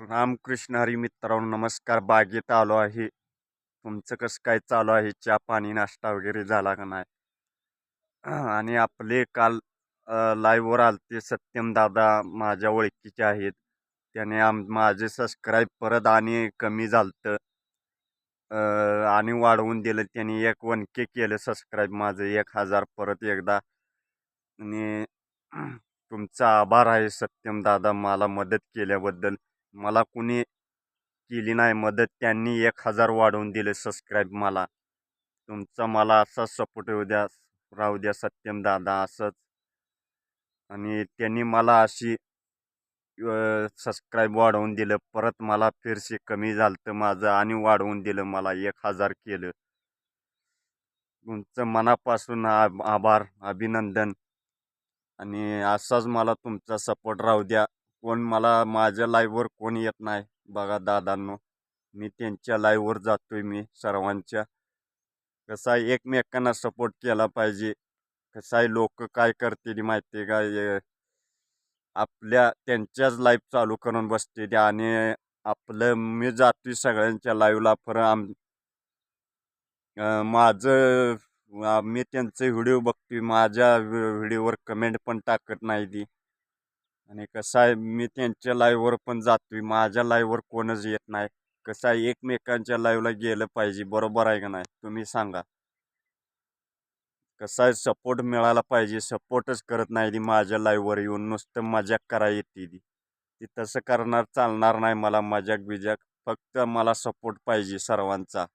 रामकृष्ण हरी मित्रांनो, नमस्कार. बागेत आलो आहे. तुमचं कसं काय चालू आहे? चहा पाणी नाश्ता वगैरे झाला का नाही? आणि आपले काल लाईव्हवर आलते सत्यम दादा, माझ्या ओळखीचे आहेत. त्याने माझे सबस्क्राईब परत आणि कमी झालतं. आणि वाढवून दिलं त्यांनी. 1K केलं सबस्क्राईब माझं, 1000 परत एकदा. आणि तुमचा आभार आहे सत्यम दादा, मला मदत केल्याबद्दल. मला कुणी केली नाही मदत, त्यांनी 1000 वाढवून दिले सबस्क्राईब मला. तुमचा मला असाच सपोर्ट राहू द्या सत्यम दादा, असंच. आणि त्यांनी मला अशी सबस्क्राईब वाढवून दिलं. परत मला फिरसे कमी झालतं माझं आणि वाढवून दिलं, मला 1000 केलं. तुमचं मनापासून आभार, अभिनंदन. आणि असाच मला तुमचा सपोर्ट राहू द्या. मला माझ्या लाईव्हवर कोण येत नाही बघा दादांनो. मी त्यांच्या लाईव्हवर जातोय, मी सर्वांच्या. कसं आहे, एकमेकांना सपोर्ट केला पाहिजे. कसं आहे, लोक काय करतील माहिती आहे का? आपल्या त्यांच्याच लाईव्ह चालू करून बसते ते. आणि मी जातोय सगळ्यांच्या लाईव्हला. माझं मी त्यांचे व्हिडिओ बघतोय, माझ्या व्हिडिओवर कमेंट पण टाकत नाही ती. आणि कसं आहे, मी त्यांच्या लाईव्हवर पण जातोय, माझ्या लाईव्हवर कोणच येत नाही. कसं आहे, एकमेकांच्या लाईव्हला गेलं पाहिजे, बरोबर आहे का नाही? तुम्ही सांगा. कसं आहे, सपोर्ट मिळाला पाहिजे. सपोर्टच करत नाही ती माझ्या लाईव्हवर येऊन, नुसतं मजाक करायला येते ती. तसं करणार चालणार नाही मला, मजाक बिजाक. फक्त मला सपोर्ट पाहिजे सर्वांचा.